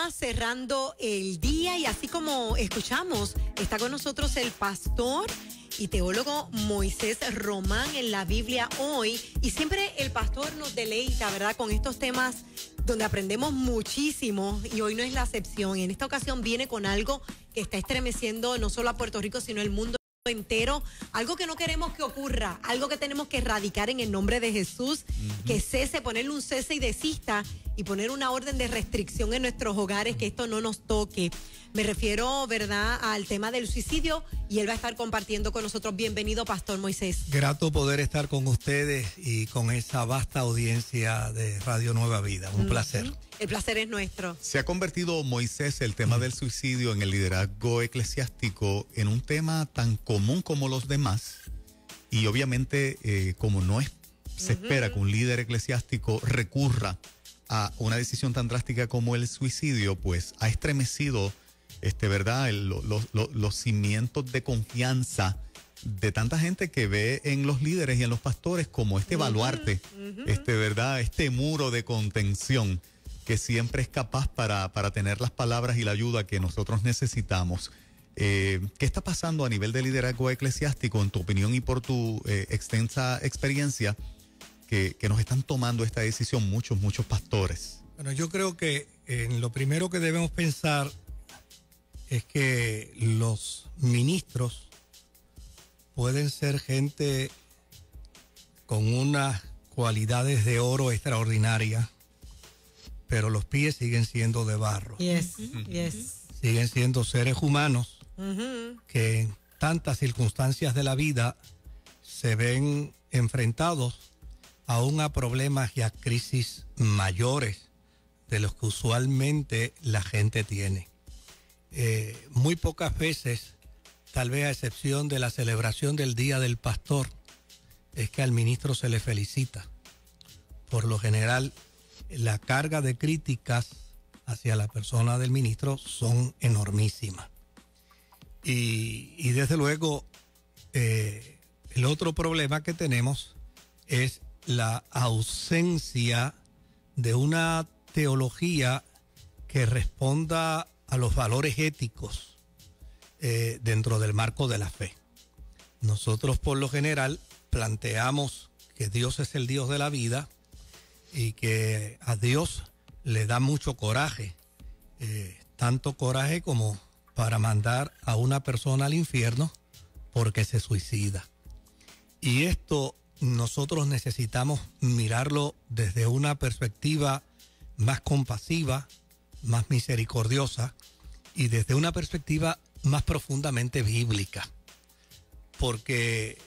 ya cerrando el día y así como escuchamos, está con nosotros el pastor y teólogo Moisés Román en la Biblia hoy. Y siempre el pastor nos deleita, ¿verdad?, con estos temas donde aprendemos muchísimo y hoy no es la excepción. En esta ocasión viene con algo que está estremeciendo no solo a Puerto Rico, sino el mundo entero, algo que no queremos que ocurra, algo que tenemos que erradicar en el nombre de Jesús, que cese, ponerle un cese y desista y poner una orden de restricción en nuestros hogares, que esto no nos toque. Me refiero, ¿verdad?, al tema del suicidio y él va a estar compartiendo con nosotros. Bienvenido, Pastor Moisés. Grato poder estar con ustedes y con esa vasta audiencia de Radio Nueva Vida. Un placer. El placer es nuestro. Se ha convertido, Moisés, el tema del suicidio en el liderazgo eclesiástico en un tema tan común como los demás. Y obviamente, como no es, se espera que un líder eclesiástico recurra a una decisión tan drástica como el suicidio, pues ha estremecido ¿verdad?, los cimientos de confianza de tanta gente que ve en los líderes y en los pastores como este baluarte, ¿verdad?, este muro de contención que siempre es capaz para tener las palabras y la ayuda que nosotros necesitamos. ¿Qué está pasando a nivel de liderazgo eclesiástico, en tu opinión y por tu extensa experiencia, que nos están tomando esta decisión muchos pastores? Bueno, yo creo que lo primero que debemos pensar es que los ministros pueden ser gente con unas cualidades de oro extraordinarias, pero los pies siguen siendo de barro. Siguen siendo seres humanos que en tantas circunstancias de la vida se ven enfrentados aún a problemas y a crisis mayores de los que usualmente la gente tiene. Muy pocas veces, tal vez a excepción de la celebración del Día del Pastor, es que al ministro se le felicita. Por lo general, la carga de críticas hacia la persona del ministro son enormísimas. Y desde luego, el otro problema que tenemos es la ausencia de una teología que responda a los valores éticos dentro del marco de la fe. Nosotros por lo general planteamos que Dios es el Dios de la vida y que a Dios le da mucho coraje, tanto coraje como para mandar a una persona al infierno porque se suicida. Y esto nosotros necesitamos mirarlo desde una perspectiva más compasiva, más misericordiosa y desde una perspectiva más profundamente bíblica. Porque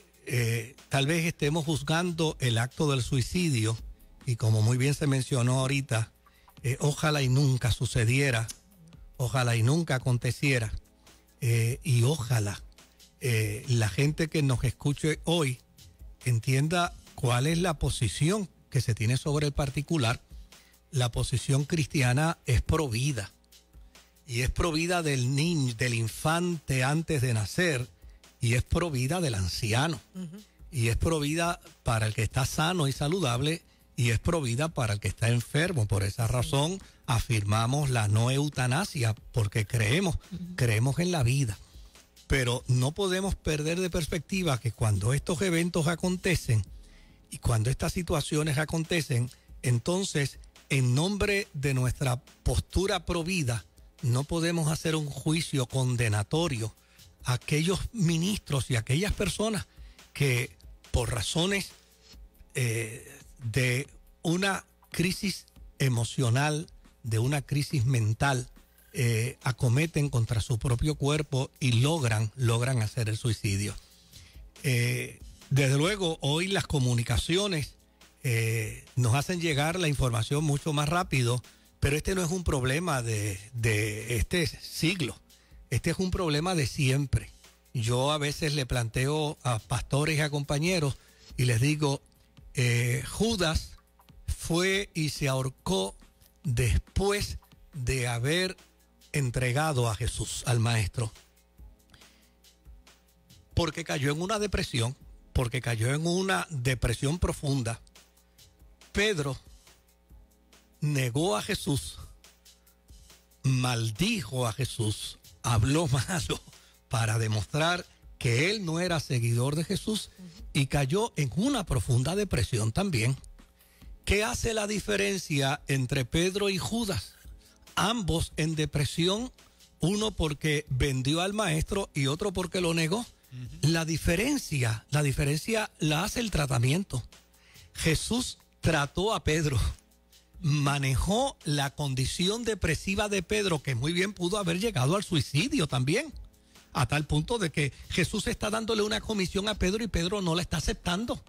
tal vez estemos juzgando el acto del suicidio y, como muy bien se mencionó ahorita, ojalá y nunca sucediera, ojalá y nunca aconteciera, y ojalá la gente que nos escuche hoy entienda cuál es la posición que se tiene sobre el particular. La posición cristiana es provida, y es provida del niño, del infante antes de nacer, y es provida del anciano, y es provida para el que está sano y saludable, y es provida para el que está enfermo. Por esa razón afirmamos la no eutanasia, porque creemos en la vida. Pero no podemos perder de perspectiva que cuando estos eventos acontecen y cuando estas situaciones acontecen, entonces, en nombre de nuestra postura provida, no podemos hacer un juicio condenatorio a aquellos ministros y a aquellas personas que, por razones de una crisis emocional, de una crisis mental, acometen contra su propio cuerpo y logran hacer el suicidio. Desde luego, hoy las comunicaciones nos hacen llegar la información mucho más rápido, pero este no es un problema de este siglo, este es un problema de siempre. Yo a veces le planteo a pastores y a compañeros y les digo, Judas fue y se ahorcó después de haber entregado a Jesús, al Maestro, porque cayó en una depresión, profunda. Pedro negó a Jesús maldijo a Jesús, habló malo para demostrar que él no era seguidor de Jesús y cayó en una profunda depresión también. ¿Qué hace la diferencia entre Pedro y Judas? Ambos en depresión, uno porque vendió al maestro y otro porque lo negó. La diferencia la hace el tratamiento. Jesús trató a Pedro, manejó la condición depresiva de Pedro, que muy bien pudo haber llegado al suicidio también, a tal punto de que Jesús está dándole una comisión a Pedro y Pedro no la está aceptando.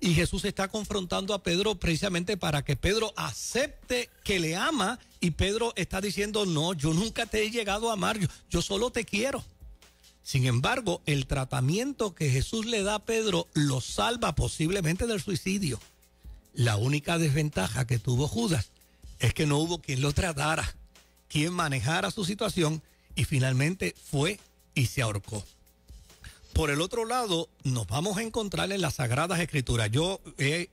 Y Jesús está confrontando a Pedro precisamente para que Pedro acepte que le ama, y Pedro está diciendo, no, yo nunca te he llegado a amar, yo solo te quiero. Sin embargo, el tratamiento que Jesús le da a Pedro lo salva posiblemente del suicidio. La única desventaja que tuvo Judas es que no hubo quien lo tratara, quien manejara su situación, y finalmente fue y se ahorcó. Por el otro lado, nos vamos a encontrar en las Sagradas Escrituras. Yo he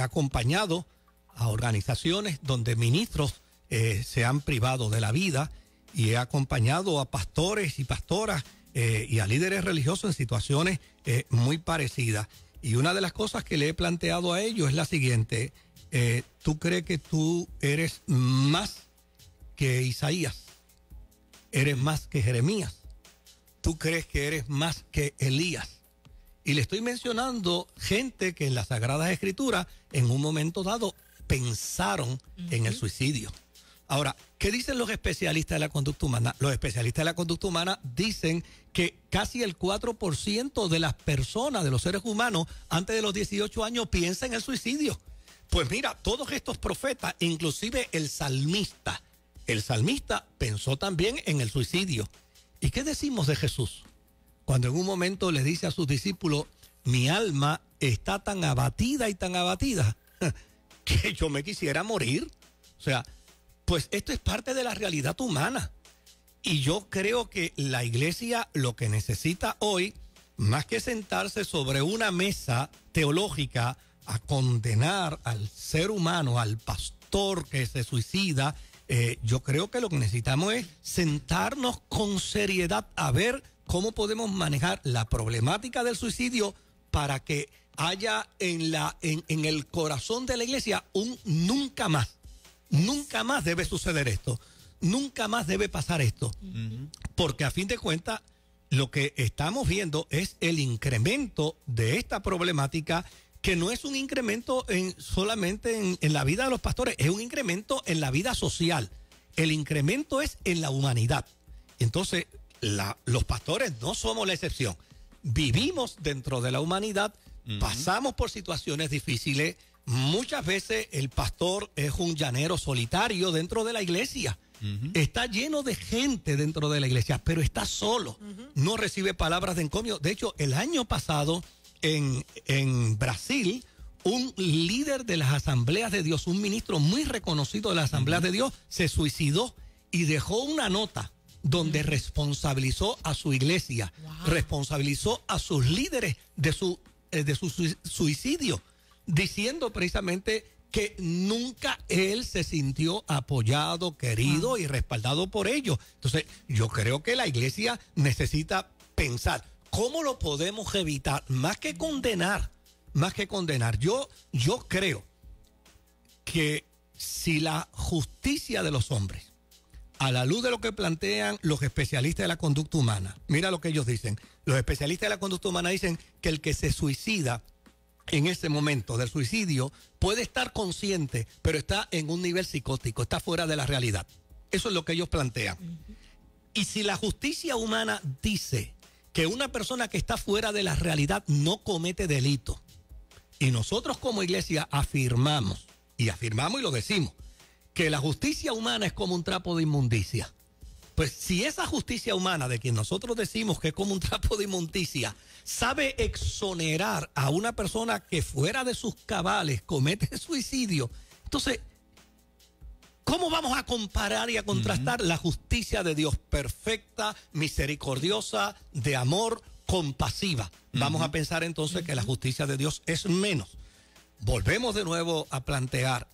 acompañado a organizaciones donde ministros se han privado de la vida, y he acompañado a pastores y pastoras y a líderes religiosos en situaciones muy parecidas. Y una de las cosas que le he planteado a ellos es la siguiente: ¿tú crees que tú eres más que Isaías? ¿Eres más que Jeremías? ¿Tú crees que eres más que Elías? Y le estoy mencionando gente que en las Sagradas Escrituras en un momento dado pensaron en el suicidio. Ahora, ¿qué dicen los especialistas de la conducta humana? Los especialistas de la conducta humana dicen que casi el 4% de las personas, de los seres humanos, antes de los 18 años piensan en el suicidio. Pues mira, todos estos profetas, inclusive el salmista pensó también en el suicidio. ¿Y qué decimos de Jesús? Cuando en un momento le dice a sus discípulos, mi alma está tan abatida que yo me quisiera morir. O sea, pues esto es parte de la realidad humana. Y yo creo que la iglesia lo que necesita hoy, más que sentarse sobre una mesa teológica a condenar al ser humano, al pastor que se suicida, yo creo que lo que necesitamos es sentarnos con seriedad a ver cómo podemos manejar la problemática del suicidio para que haya en el corazón de la iglesia un nunca más. Nunca más debe suceder esto. Nunca más debe pasar esto. Porque a fin de cuentas, lo que estamos viendo es el incremento de esta problemática, que no es un incremento solamente en la vida de los pastores, es un incremento en la vida social. El incremento es en la humanidad. Entonces, los pastores no somos la excepción. Vivimos dentro de la humanidad, pasamos por situaciones difíciles. Muchas veces el pastor es un llanero solitario dentro de la iglesia. Está lleno de gente dentro de la iglesia, pero está solo. No recibe palabras de encomio. De hecho, el año pasado en Brasil, un líder de las Asambleas de Dios, un ministro muy reconocido de las Asambleas de Dios, se suicidó y dejó una nota donde responsabilizó a su iglesia, responsabilizó a sus líderes de su suicidio, diciendo precisamente que nunca él se sintió apoyado, querido y respaldado por ellos. Entonces, yo creo que la iglesia necesita pensar cómo lo podemos evitar, más que condenar. Yo creo que si la justicia de los hombres, a la luz de lo que plantean los especialistas de la conducta humana, mira lo que ellos dicen. Los especialistas de la conducta humana dicen que el que se suicida en ese momento del suicidio puede estar consciente, pero está en un nivel psicótico, está fuera de la realidad. Eso es lo que ellos plantean. Y si la justicia humana dice que una persona que está fuera de la realidad no comete delito, y nosotros como iglesia afirmamos y lo decimos, que la justicia humana es como un trapo de inmundicia, pues si esa justicia humana de quien nosotros decimos que es como un trapo de inmundicia sabe exonerar a una persona que fuera de sus cabales comete suicidio, entonces, ¿cómo vamos a comparar y a contrastar la justicia de Dios perfecta, misericordiosa, de amor, compasiva? Vamos a pensar entonces que la justicia de Dios es menos. Volvemos de nuevo a plantear,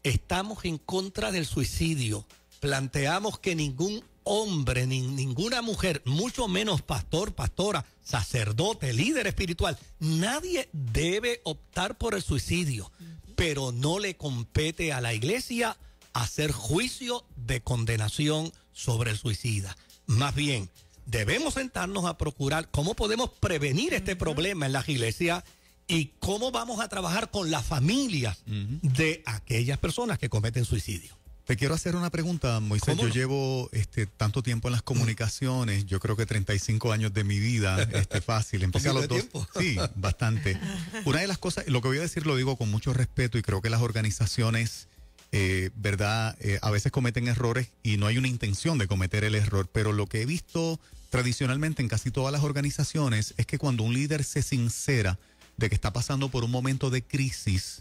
estamos en contra del suicidio, planteamos que ningún hombre, ni ninguna mujer, mucho menos pastor, pastora, sacerdote, líder espiritual, nadie debe optar por el suicidio, pero no le compete a la iglesia hacer juicio de condenación sobre el suicida. Más bien, debemos sentarnos a procurar cómo podemos prevenir este problema en las iglesias y cómo vamos a trabajar con las familias de aquellas personas que cometen suicidio. Te quiero hacer una pregunta, Moisés. Yo llevo tanto tiempo en las comunicaciones, yo creo que 35 años de mi vida, fácil. Empecé a los 2. Sí, bastante. Una de las cosas, lo que voy a decir lo digo con mucho respeto y creo que las organizaciones, ¿verdad? A veces cometen errores y no hay una intención de cometer el error, pero lo que he visto tradicionalmente en casi todas las organizaciones es que cuando un líder se sincera de que está pasando por un momento de crisis,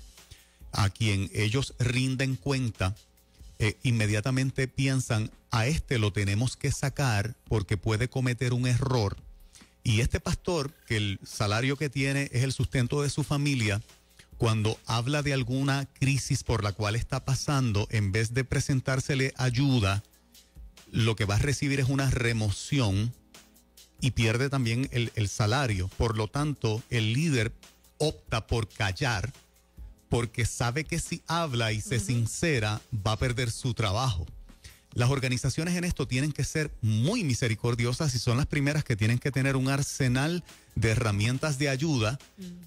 a quien ellos rinden cuenta, inmediatamente piensan, a este lo tenemos que sacar porque puede cometer un error. Y este pastor, que el salario que tiene es el sustento de su familia, cuando habla de alguna crisis por la cual está pasando, en vez de presentársele ayuda, lo que va a recibir es una remoción y pierde también el salario. Por lo tanto, el líder opta por callar, porque sabe que si habla y se sincera, va a perder su trabajo. Las organizaciones en esto tienen que ser muy misericordiosas y son las primeras que tienen que tener un arsenal de herramientas de ayuda,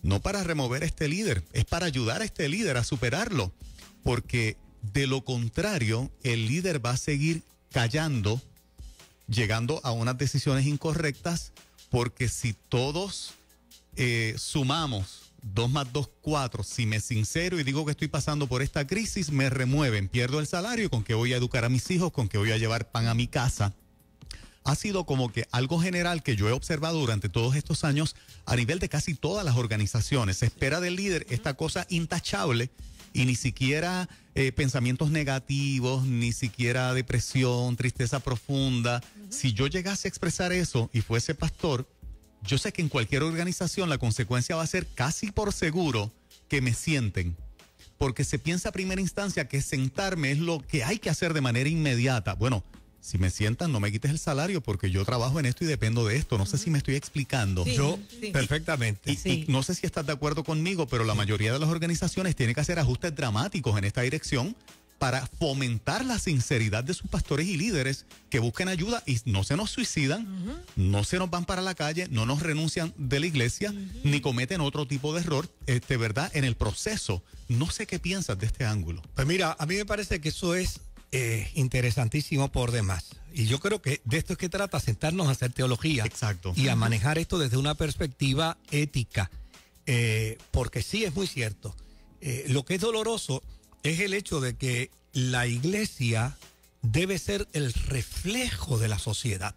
no para remover a este líder, es para ayudar a este líder a superarlo, porque de lo contrario, el líder va a seguir callando, llegando a unas decisiones incorrectas, porque si todos sumamos 2 más 2, 4. Si me sincero y digo que estoy pasando por esta crisis, me remueven, pierdo el salario, con que voy a educar a mis hijos, con que voy a llevar pan a mi casa. Ha sido como que algo general que yo he observado durante todos estos años a nivel de casi todas las organizaciones. Se espera del líder esta cosa intachable y ni siquiera pensamientos negativos, ni siquiera depresión, tristeza profunda. Si yo llegase a expresar eso y fuese pastor, yo sé que en cualquier organización la consecuencia va a ser casi por seguro que me sienten, porque se piensa a primera instancia que sentarme es lo que hay que hacer de manera inmediata. Bueno, si me sientan, no me quites el salario porque yo trabajo en esto y dependo de esto. No sé si me estoy explicando. Sí, perfectamente. Y no sé si estás de acuerdo conmigo, pero la mayoría de las organizaciones tienen que hacer ajustes dramáticos en esta dirección para fomentar la sinceridad de sus pastores y líderes que busquen ayuda y no se nos suicidan, no se nos van para la calle, no nos renuncian de la iglesia, ni cometen otro tipo de error, ¿verdad? En el proceso. No sé qué piensas de este ángulo. Pues mira, a mí me parece que eso es interesantísimo por demás. Y yo creo que de esto es que trata, sentarnos a hacer teología. Exacto. Y a manejar esto desde una perspectiva ética. Porque sí es muy cierto. Lo que es doloroso es el hecho de que la iglesia debe ser el reflejo de la sociedad,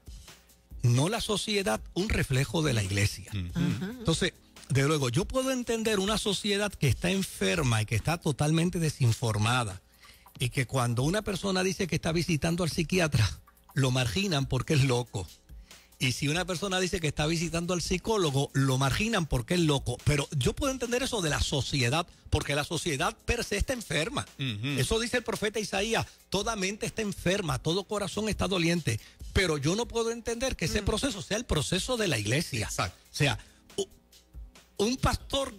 no la sociedad un reflejo de la iglesia. Entonces, de luego, yo puedo entender una sociedad que está enferma y que está totalmente desinformada y que cuando una persona dice que está visitando al psiquiatra, lo marginan porque es loco. Y si una persona dice que está visitando al psicólogo, lo marginan porque es loco. Pero yo puedo entender eso de la sociedad, porque la sociedad per se está enferma. Eso dice el profeta Isaías, toda mente está enferma, todo corazón está doliente. Pero yo no puedo entender que ese proceso sea el proceso de la iglesia. Exacto. O sea, un pastor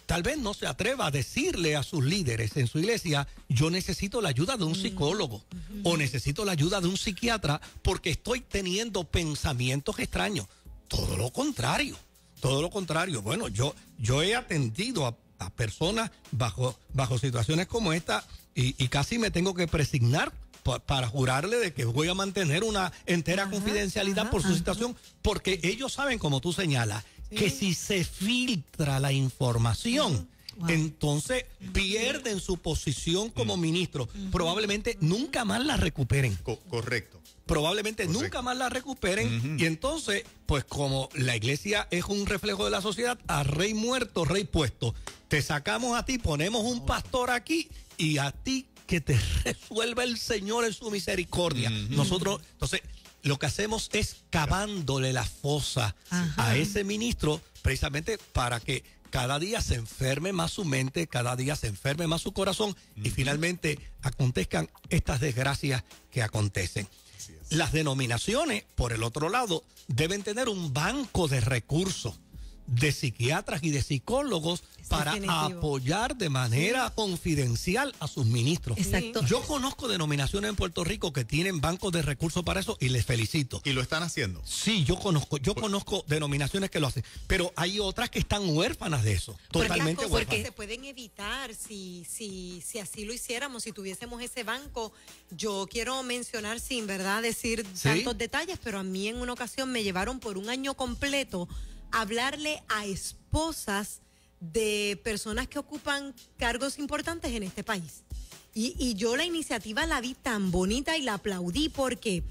tal vez no se atreva a decirle a sus líderes en su iglesia, yo necesito la ayuda de un psicólogo o necesito la ayuda de un psiquiatra porque estoy teniendo pensamientos extraños. Todo lo contrario, todo lo contrario. Bueno, yo he atendido a personas bajo situaciones como esta y casi me tengo que presignar para jurarle de que voy a mantener una entera confidencialidad por su situación, porque ellos saben, como tú señalas, que si se filtra la información, entonces pierden su posición como ministro. Probablemente nunca más la recuperen. Correcto. Probablemente nunca más la recuperen. Y entonces, pues como la iglesia es un reflejo de la sociedad, a rey muerto, rey puesto. Te sacamos a ti, ponemos un pastor aquí y a ti que te resuelva el Señor en su misericordia. Nosotros, entonces, lo que hacemos es cavándole la fosa a ese ministro precisamente para que cada día se enferme más su mente, cada día se enferme más su corazón y finalmente acontezcan estas desgracias que acontecen. Las denominaciones, por el otro lado, deben tener un banco de recursos de psiquiatras y de psicólogos para apoyar de manera confidencial a sus ministros. Exacto. Yo conozco denominaciones en Puerto Rico que tienen bancos de recursos para eso y les felicito. ¿Y lo están haciendo? Sí, yo conozco denominaciones que lo hacen, pero hay otras que están huérfanas de eso, totalmente huérfanas. Porque se pueden evitar si así lo hiciéramos, si tuviésemos ese banco. Yo quiero mencionar, sin verdad decir tantos detalles, pero a mí en una ocasión me llevaron por un año completo hablarle a esposas de personas que ocupan cargos importantes en este país. Y yo la iniciativa la vi tan bonita y la aplaudí porque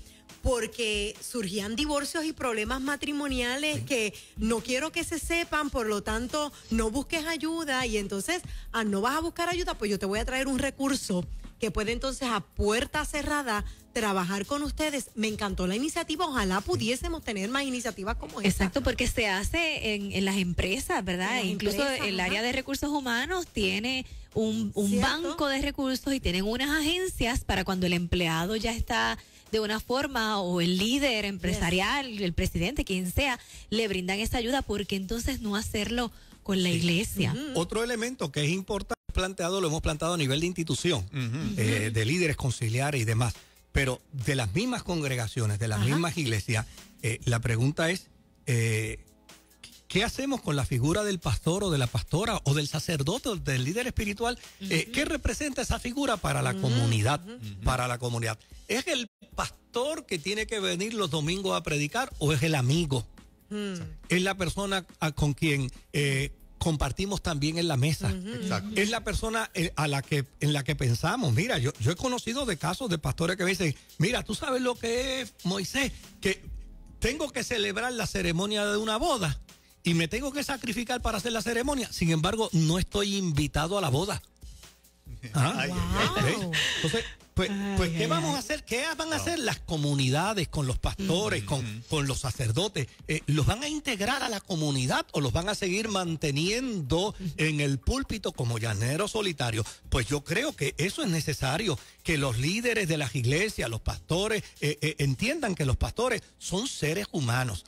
surgían divorcios y problemas matrimoniales que no quiero que se sepan, por lo tanto no busques ayuda, y entonces no vas a buscar ayuda, pues yo te voy a traer un recurso que puede entonces a puerta cerrada trabajar con ustedes. Me encantó la iniciativa, ojalá pudiésemos tener más iniciativas como esta. Exacto, porque se hace en las empresas, ¿verdad? Incluso el área de recursos humanos tiene un banco de recursos y tienen unas agencias para cuando el empleado ya está de una forma, o el líder empresarial, el presidente, quien sea, le brindan esa ayuda, porque entonces no hacerlo con la iglesia. Otro elemento que es importante lo hemos planteado a nivel de institución, de líderes conciliares y demás, pero de las mismas congregaciones, de las mismas iglesias, la pregunta es, ¿qué hacemos con la figura del pastor o de la pastora o del sacerdote o del líder espiritual? ¿Qué representa esa figura para la comunidad? Para la comunidad. ¿Es el pastor que tiene que venir los domingos a predicar o es el amigo? ¿Es la persona con quien compartimos también en la mesa? Es la persona en la que pensamos. Mira, yo he conocido de casos de pastores que me dicen, mira, tú sabes lo que es, Moisés, que tengo que celebrar la ceremonia de una boda y me tengo que sacrificar para hacer la ceremonia. Sin embargo, no estoy invitado a la boda. Entonces, pues ¿qué vamos a hacer? ¿Qué van a hacer las comunidades con los pastores, con los sacerdotes? ¿Los van a integrar a la comunidad o los van a seguir manteniendo en el púlpito como llaneros solitarios? Pues yo creo que eso es necesario, que los líderes de las iglesias, los pastores, entiendan que los pastores son seres humanos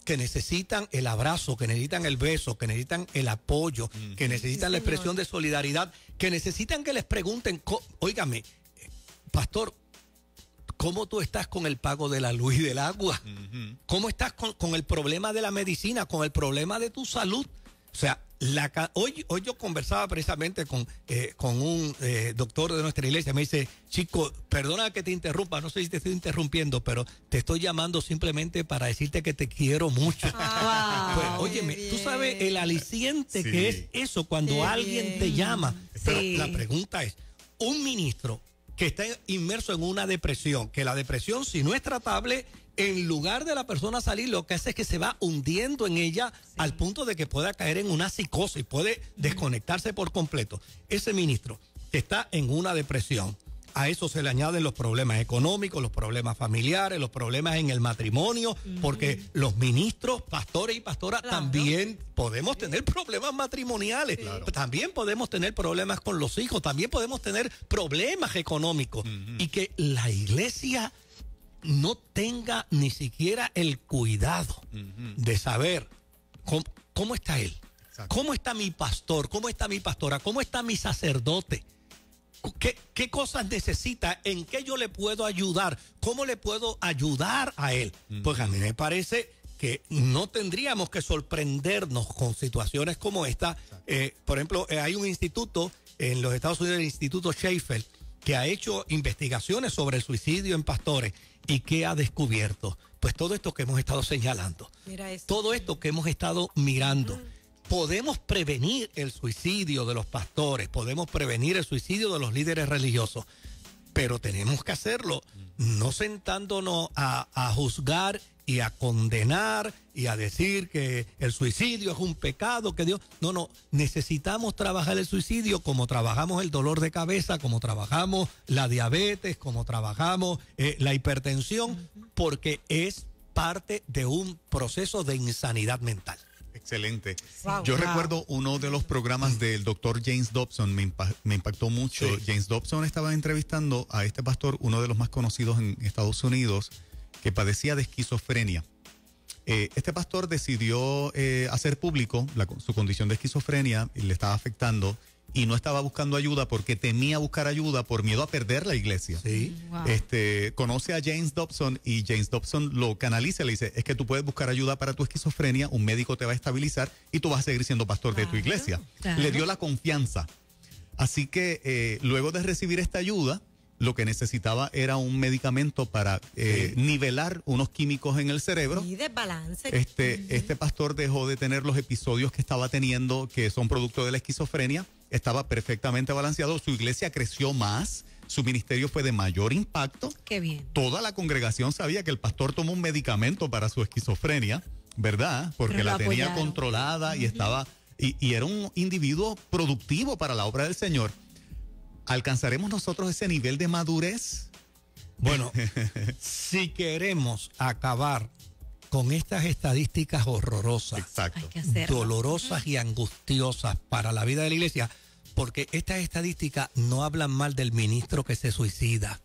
que necesitan el abrazo, que necesitan el beso, que necesitan el apoyo, que necesitan la expresión de solidaridad, que necesitan que les pregunten, óigame, pastor, ¿cómo tú estás con el pago de la luz y del agua? ¿Cómo estás con el problema de la medicina, con el problema de tu salud? O sea, hoy yo conversaba precisamente con un doctor de nuestra iglesia. Me dice, chico, perdona que te interrumpa, no sé si te estoy interrumpiendo, pero te estoy llamando simplemente para decirte que te quiero mucho. Pues, óyeme, tú sabes el aliciente que es eso cuando alguien te llama. Pero la pregunta es, un ministro que está inmerso en una depresión, que la depresión, si no es tratable, en lugar de la persona salir, lo que hace es que se va hundiendo en ella al punto de que pueda caer en una psicosis, puede desconectarse por completo. Ese ministro que está en una depresión, a eso se le añaden los problemas económicos, los problemas familiares, los problemas en el matrimonio, porque los ministros, pastores y pastoras también podemos tener problemas matrimoniales, también podemos tener problemas con los hijos, también podemos tener problemas económicos, y que la iglesia no tenga ni siquiera el cuidado de saber cómo está él, cómo está mi pastor, cómo está mi pastora, cómo está mi sacerdote. ¿Qué cosas necesita? ¿En qué yo le puedo ayudar? ¿Cómo le puedo ayudar a él? Pues a mí me parece que no tendríamos que sorprendernos con situaciones como esta. Por ejemplo, hay un instituto en los Estados Unidos, el Instituto Schaeffer, que ha hecho investigaciones sobre el suicidio en pastores y que ha descubierto, pues todo esto que hemos estado señalando, todo esto que hemos estado mirando. Podemos prevenir el suicidio de los pastores, podemos prevenir el suicidio de los líderes religiosos, pero tenemos que hacerlo no sentándonos a juzgar y a condenar y a decir que el suicidio es un pecado, que Dios... No, necesitamos trabajar el suicidio como trabajamos el dolor de cabeza, como trabajamos la diabetes, como trabajamos la hipertensión, porque es parte de un proceso de insanidad mental. Excelente. Wow. Yo recuerdo uno de los programas del doctor James Dobson, me impactó mucho. Sí. James Dobson estaba entrevistando a este pastor, uno de los más conocidos en Estados Unidos, que padecía de esquizofrenia. Este pastor decidió hacer público su condición de esquizofrenia y le estaba afectando y no estaba buscando ayuda porque temía buscar ayuda por miedo a perder la iglesia. Sí. Wow. Conoce a James Dobson y James Dobson lo canaliza, le dice, es que tú puedes buscar ayuda para tu esquizofrenia, un médico te va a estabilizar y tú vas a seguir siendo pastor de tu iglesia. Claro. Le dio la confianza. Así que luego de recibir esta ayuda, lo que necesitaba era un medicamento para nivelar unos químicos en el cerebro. Y desbalance. Este pastor dejó de tener los episodios que estaba teniendo, que son producto de la esquizofrenia. Estaba perfectamente balanceado. Su iglesia creció más. Su ministerio fue de mayor impacto. Qué bien. Toda la congregación sabía que el pastor tomó un medicamento para su esquizofrenia, ¿verdad? Porque Pero lo la tenía apoyaron. controlada y estaba... Y era un individuo productivo para la obra del Señor. ¿Alcanzaremos nosotros ese nivel de madurez? Bueno, si queremos acabar con estas estadísticas horrorosas, Exacto. Hay que hacerlo. dolorosas y angustiosas para la vida de la iglesia, porque estas estadísticas no hablan mal del ministro que se suicida,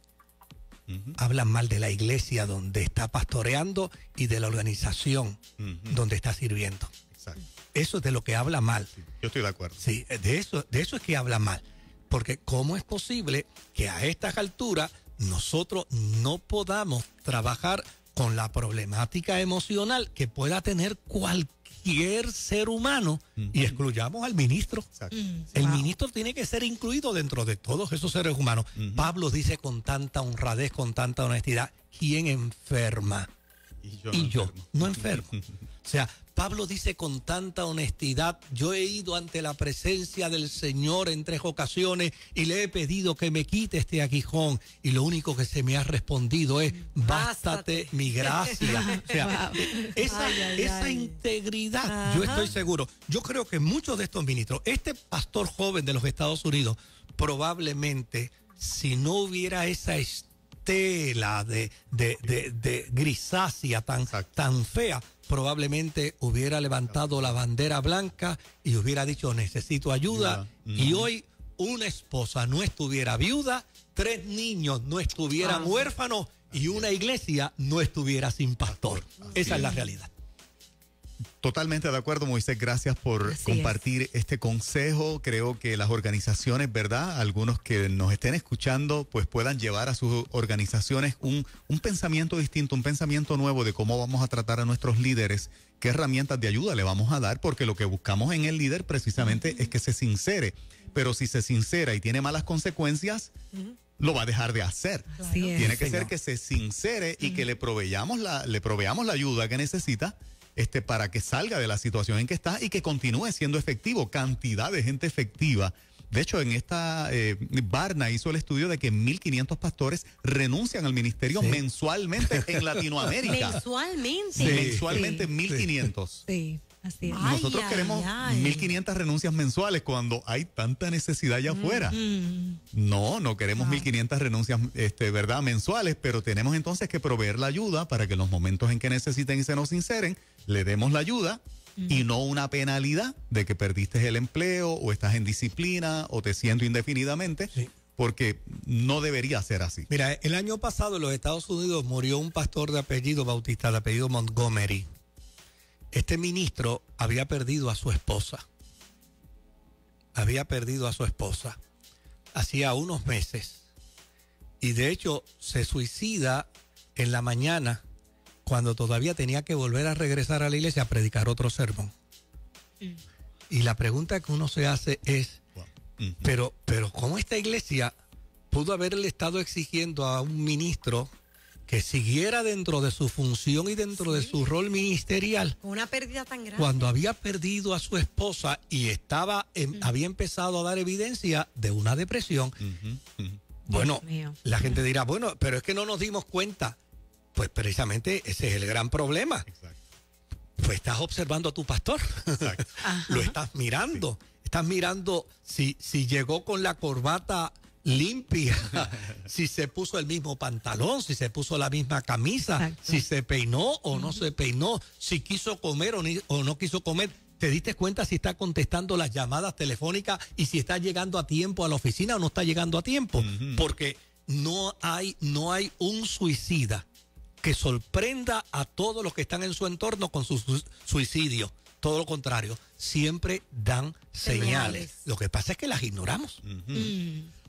hablan mal de la iglesia donde está pastoreando y de la organización donde está sirviendo. Exacto. Eso es de lo que habla mal. Yo estoy de acuerdo. Sí, de eso es que habla mal. Porque ¿cómo es posible que a estas alturas nosotros no podamos trabajar con la problemática emocional que pueda tener cualquier ser humano y excluyamos al ministro? Exacto. El ministro tiene que ser incluido dentro de todos esos seres humanos. Pablo dice con tanta honradez, con tanta honestidad, ¿quién enferma? Y yo no enfermo. O sea, Pablo dice con tanta honestidad, yo he ido ante la presencia del Señor en 3 ocasiones y le he pedido que me quite este aguijón y lo único que se me ha respondido es, bástate mi gracia. O sea, esa integridad, yo estoy seguro. Yo creo que muchos de estos ministros, este pastor joven de los Estados Unidos, probablemente si no hubiera esa estela de grisácea tan fea, probablemente hubiera levantado la bandera blanca y hubiera dicho necesito ayuda. Y hoy una esposa no estuviera viuda, 3 niños no estuvieran huérfanos y una iglesia no estuviera sin pastor. Esa es la realidad. Totalmente de acuerdo, Moisés. Gracias por Así compartir este consejo. Creo que las organizaciones, ¿verdad? Algunos que nos estén escuchando, pues puedan llevar a sus organizaciones un pensamiento distinto, un pensamiento nuevo de cómo vamos a tratar a nuestros líderes, qué herramientas de ayuda le vamos a dar, porque lo que buscamos en el líder precisamente es que se sincere. Pero si se sincera y tiene malas consecuencias, lo va a dejar de hacer. Así es. Tiene que ser que se sincere y que le proveamos la ayuda que necesita para que salga de la situación en que está y que continúe siendo efectivo. Cantidad de gente efectiva. De hecho, en esta Barna hizo el estudio de que 1.500 pastores renuncian al ministerio mensualmente en Latinoamérica. Mensualmente. Sí, mensualmente 1.500. Sí, así es. Ay, Nosotros queremos 1.500 renuncias mensuales cuando hay tanta necesidad allá afuera. No queremos 1.500 renuncias, ¿verdad? Mensuales, pero tenemos entonces que proveer la ayuda para que en los momentos en que necesiten y se nos sinceren, le demos la ayuda y no una penalidad de que perdiste el empleo o estás en disciplina o te siento indefinidamente, porque no debería ser así. Mira, el año pasado en los Estados Unidos murió un pastor de apellido Bautista, de apellido Montgomery. Este ministro había perdido a su esposa. Hacía unos meses. Y de hecho se suicida en la mañana cuando todavía tenía que volver a regresar a la iglesia a predicar otro sermón. Y la pregunta que uno se hace es, pero ¿cómo esta iglesia pudo haberle estado exigiendo a un ministro que siguiera dentro de su función y dentro de su rol ministerial? Con una pérdida tan grande. Cuando había perdido a su esposa y había empezado a dar evidencia de una depresión. Bueno, Dios mío. la gente dirá, bueno, pero es que no nos dimos cuenta. Pues precisamente ese es el gran problema. Exacto. Pues estás observando a tu pastor. Exacto. Lo estás mirando. Estás mirando si llegó con la corbata limpia, si se puso el mismo pantalón, si se puso la misma camisa, Exacto. si se peinó o no se peinó, si quiso comer o no quiso comer. ¿Te diste cuenta si está contestando las llamadas telefónicas y si está llegando a tiempo a la oficina o no está llegando a tiempo? Porque no hay un suicida que sorprenda a todos los que están en su entorno con su suicidio. Todo lo contrario, siempre dan señales. Lo que pasa es que las ignoramos.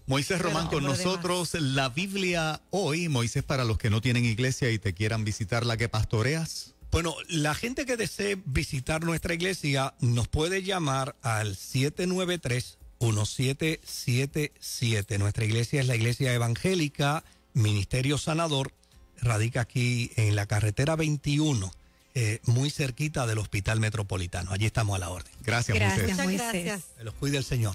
Moisés Román con nosotros, la Biblia hoy. Moisés, para los que no tienen iglesia y te quieran visitar, ¿la que pastoreas? Bueno, la gente que desee visitar nuestra iglesia nos puede llamar al 793-1777. Nuestra iglesia es la Iglesia Evangélica Ministerio Sanador. Radica aquí en la carretera 21, muy cerquita del Hospital Metropolitano. Allí estamos a la orden. Gracias, Moisés. Muchas gracias. Que los cuide el Señor.